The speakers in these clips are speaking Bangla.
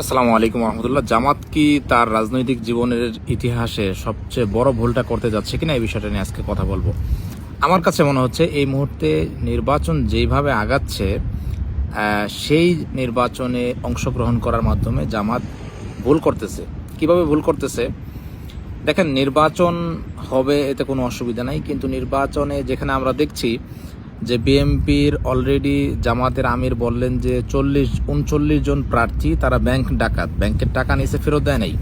আসসালামু আলাইকুম রহমতুল্লাহ। জামাত কি তার রাজনৈতিক জীবনের ইতিহাসে সবচেয়ে বড় ভুলটা করতে যাচ্ছে কিনা, এই বিষয়টা নিয়ে আজকে কথা বলবো। আমার কাছে মনে হচ্ছে এই মুহূর্তে নির্বাচন যেইভাবে আগাচ্ছে, সেই নির্বাচনে অংশগ্রহণ করার মাধ্যমে জামাত ভুল করতেছে। কিভাবে ভুল করতেছে দেখেন, নির্বাচন হবে এতে কোনো অসুবিধা নাই, কিন্তু নির্বাচনে যেখানে আমরা দেখছি যে বিএনপির অলরেডি জামাতের আমির বললেন যে 39 জন প্রার্থী তারা ব্যাংক ডাকাত, ব্যাংকের টাকা নিচে ফেরত দেয় নাই।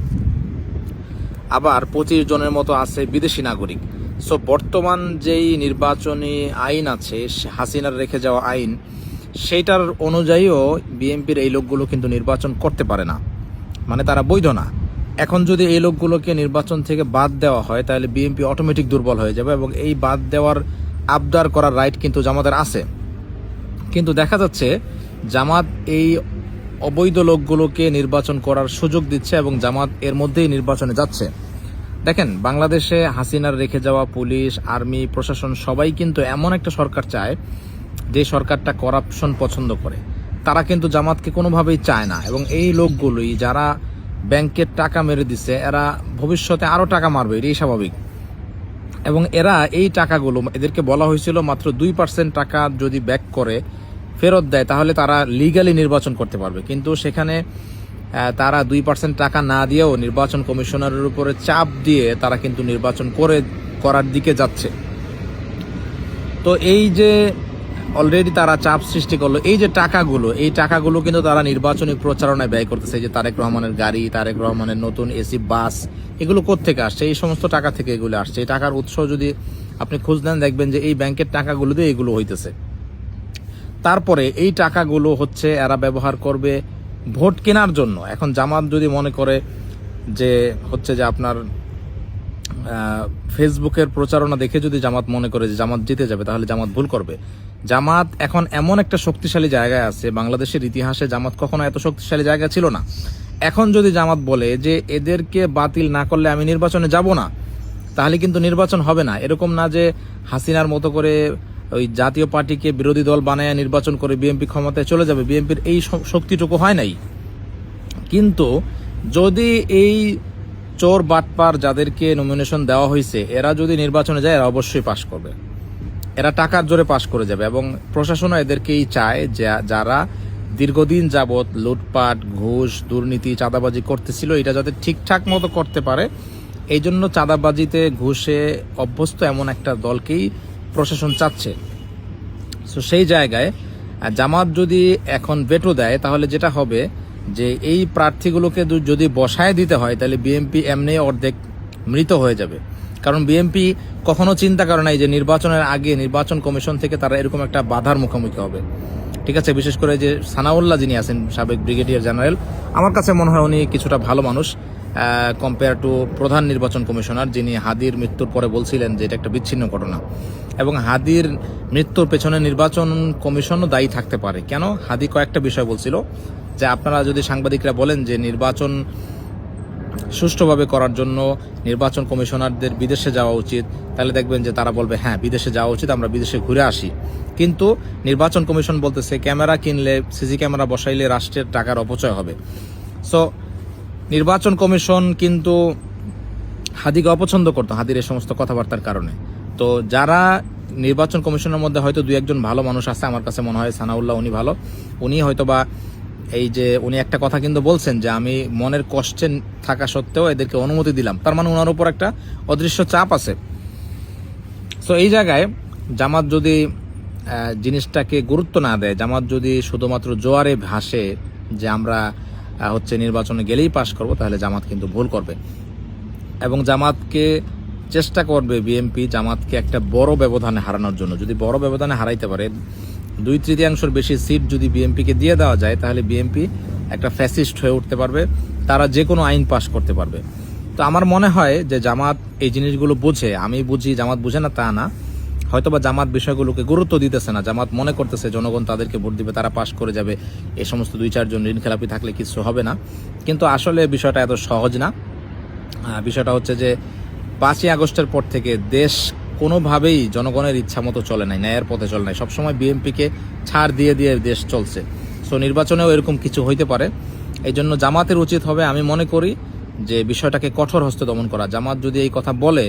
আবার 25 জনের মতো আছে বিদেশি নাগরিক। সো বর্তমান যেই নির্বাচনী আইন আছে, হাসিনার রেখে যাওয়া আইন, সেইটার অনুযায়ীও বিএনপির এই লোকগুলো কিন্তু নির্বাচন করতে পারে না, মানে তারা বৈধ না। এখন যদি এই লোকগুলোকে নির্বাচন থেকে বাদ দেওয়া হয় তাহলে বিএনপি অটোমেটিক দুর্বল হয়ে যাবে, এবং এই বাদ দেওয়ার আবদার করার রাইট কিন্তু জামাতের আছে। কিন্তু দেখা যাচ্ছে জামাত এই অবৈধ লোকগুলোকে নির্বাচন করার সুযোগ দিচ্ছে এবং জামাত এর মধ্যেই নির্বাচনে যাচ্ছে। দেখেন, বাংলাদেশে হাসিনার রেখে যাওয়া পুলিশ, আর্মি, প্রশাসন সবাই কিন্তু এমন একটা সরকার চায় যে সরকারটা করাপশন পছন্দ করে। তারা কিন্তু জামাতকে কোনোভাবেই চায় না, এবং এই লোকগুলোই যারা ব্যাংকের টাকা মেরে দিছে, এরা ভবিষ্যতে আরও টাকা মারবে, এটাই স্বাভাবিক। এবং এরা এই টাকাগুলো, এদেরকে বলা হয়েছিল মাত্র 2% টাকা যদি ব্যাক করে ফেরত দেয় তাহলে তারা লিগালি নির্বাচন করতে পারবে, কিন্তু সেখানে তারা 2% টাকা না দিয়েও নির্বাচন কমিশনারের উপরে চাপ দিয়ে তারা কিন্তু নির্বাচন করার দিকে যাচ্ছে। তো এই যে অলরেডি তারা চাপ সৃষ্টি করলো, এই যে এই টাকাগুলো কিন্তু তারা নির্বাচনী প্রচারণায় ব্যয় করতেছে। যে তারেক রহমানের গাড়ি, তারেক রহমানের নতুন এসি বাস, এগুলো কোত্থেকে আসছে? এই সমস্ত টাকা থেকে এগুলো আসছে। এই টাকার উৎস যদি আপনি খোঁজ নেন দেখবেন যে এই ব্যাংকের টাকাগুলো দিয়ে এগুলো হইতেছে। তারপরে এই টাকাগুলো হচ্ছে এরা ব্যবহার করবে ভোট কেনার জন্য। এখন জামাত যদি মনে করে যে হচ্ছে যে আপনার ফেসবুকের প্রচারণা দেখে যদি জামাত মনে করে যে জামাত জিতে যাবে, তাহলে জামাত ভুল করবে। জামাত এখন এমন একটা শক্তিশালী জায়গায় আছে, বাংলাদেশের ইতিহাসে জামাত কখনো এত শক্তিশালী জায়গা ছিল না। এখন যদি জামাত বলে যে এদেরকে বাতিল না করলে আমি নির্বাচনে যাব না, তাহলে কিন্তু নির্বাচন হবে না। এরকম না যে হাসিনার মতো করে ওই জাতীয় পার্টিকে বিরোধী দল বানায় নির্বাচন করে বিএনপি ক্ষমতায় চলে যাবে। বিএনপির এই শক্তিটুকু হয় নাই। কিন্তু যদি এই চোর বাটপার যাদেরকে নমিনেশন দেওয়া হয়েছে এরা যদি নির্বাচনে যায়, এরা অবশ্যই পাশ করবে, এরা টাকার জোরে পাশ করে যাবে। এবং প্রশাসনও এদেরকেই চায়, যারা দীর্ঘদিন যাবৎ লুটপাট, ঘুষ, দুর্নীতি, চাঁদাবাজি করতেছিল, এটা যাতে ঠিকঠাক মতো করতে পারে, এই জন্য চাঁদাবাজিতে, ঘুষে অভ্যস্ত এমন একটা দলকেই প্রশাসন চাচ্ছে। সো সেই জায়গায় জামাত যদি এখন ভেটো দেয়, তাহলে যেটা হবে যে এই প্রার্থীগুলোকে যদি বসায় দিতে হয়, তাহলে বিএনপি এমনি অর্ধেক মৃত হয়ে যাবে। কারণ বিএনপি কখনো চিন্তা করে নাই যে নির্বাচনের আগে নির্বাচন কমিশন থেকে তারা এরকম একটা বাধার মুখোমুখি হবে। ঠিক আছে, বিশেষ করে যে সানাউল্লাহ যিনি আছেন, সাবেক ব্রিগেডিয়ার জেনারেল, আমার কাছে মনে হয় উনি কিছুটা ভালো মানুষ কম্পেয়ার টু প্রধান নির্বাচন কমিশনার, যিনি হাদির মৃত্যুর পরে বলছিলেন যে এটা একটা বিচ্ছিন্ন ঘটনা। এবং হাদির মৃত্যুর পেছনে নির্বাচন কমিশনও দায়ী থাকতে পারে। কেন? হাদি কয়েকটা বিষয় বলছিল যে আপনারা যদি সাংবাদিকরা বলেন যে নির্বাচন সুষ্ঠুভাবে করার জন্য নির্বাচন কমিশনারদের বিদেশে যাওয়া উচিত, তাহলে দেখবেন যে তারা বলবে হ্যাঁ বিদেশে যাওয়া উচিত, আমরা বিদেশে ঘুরে আসি। কিন্তু নির্বাচন কমিশন বলতেছে ক্যামেরা কিনলে, সিসি ক্যামেরা বসাইলে রাষ্ট্রের টাকার অপচয় হবে। সো নির্বাচন কমিশন কিন্তু হাদিকে অপছন্দ করতো, হাদির এই সমস্ত কথাবার্তার কারণে। তো যারা নির্বাচন কমিশনের মধ্যে হয়তো 2-1 ভালো মানুষ আছে, আমার কাছে মনে হয় সানাউল্লাহ উনি ভালো। উনি হয়তো বা এই যে উনি একটা কথা কিন্তু বলছেন যে আমি মনের কষ্টে থাকা সত্ত্বেও এদেরকে অনুমতি দিলাম, তার মানে ওনার উপর একটা অদৃশ্য চাপ আছে। সো এই জায়গায় জামাত যদি জিনিসটাকে গুরুত্ব না দেয়, জামাত যদি শুধুমাত্র জোয়ারে ভাসে যে আমরা হচ্ছে নির্বাচনে গেলেই পাশ করব, তাহলে জামাত কিন্তু ভুল করবে। এবং জামাতকে চেষ্টা করবে বিএনপি জামাতকে একটা বড় ব্যবধানে হারানোর জন্য। যদি বড় ব্যবধানে হারাইতে পারে, 2/3 বেশি সিট যদি বিএনপিকে দিয়ে দেওয়া যায়, তাহলে বিএনপি একটা ফ্যাসিস্ট হয়ে উঠতে পারবে, তারা যে কোনো আইন পাশ করতে পারবে। তো আমার মনে হয় যে জামাত এই জিনিসগুলো বোঝে। আমি বুঝি জামাত বুঝে না তা না, হয়তোবা জামাত বিষয়গুলোকে গুরুত্ব দিতেছে না। জামাত মনে করতেছে জনগণ তাদেরকে ভোট দিবে, তারা পাশ করে যাবে, এই সমস্ত 2-4 জন ঋণ খেলাপি থাকলে কিছু হবে না। কিন্তু আসলে বিষয়টা এত সহজ না। বিষয়টা হচ্ছে যে 5ই আগস্টের পর থেকে দেশ কোনোভাবেই জনগণের ইচ্ছা মতো চলে নাই, ন্যায়ের পথে চলে নাই। সবসময় বিএনপিকে ছাড় দিয়ে দিয়ে দেশ চলছে। সো নির্বাচনেও এরকম কিছু হইতে পারে। এই জন্য জামাতের উচিত হবে, আমি মনে করি যে বিষয়টাকে কঠোর হস্তে দমন করা। জামাত যদি এই কথা বলে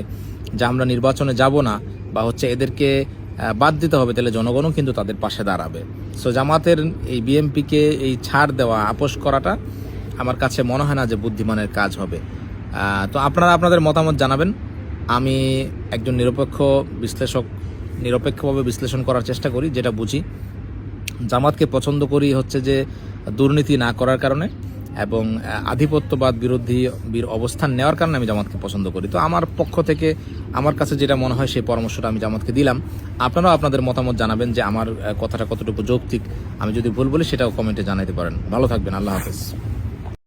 যে আমরা নির্বাচনে যাব না বা হচ্ছে এদেরকে বাদ দিতে হবে, তাহলে জনগণও কিন্তু তাদের পাশে দাঁড়াবে। সো জামাতের এই বিএনপিকে এই ছাড় দেওয়া, আপোষ করাটা আমার কাছে মনে হয় না যে বুদ্ধিমানের কাজ হবে। তো আপনারা আপনাদের মতামত জানাবেন। আমি একজন নিরপেক্ষ বিশ্লেষক, নিরপেক্ষভাবে বিশ্লেষণ করার চেষ্টা করি, যেটা বুঝি। জামাতকে পছন্দ করি হচ্ছে যে দুর্নীতি না করার কারণে এবং আধিপত্যবাদ বিরোধী অবস্থান নেওয়ার কারণে আমি জামাতকে পছন্দ করি। তো আমার পক্ষ থেকে আমার কাছে যেটা মনে হয় সেই পরামর্শটা আমি জামাতকে দিলাম। আপনারাও আপনাদের মতামত জানাবেন যে আমার কথাটা কতটুকু যৌক্তিক। আমি যদি ভুল বলি সেটাও কমেন্টে জানাতে পারেন। ভালো থাকবেন, আল্লাহ হাফেজ।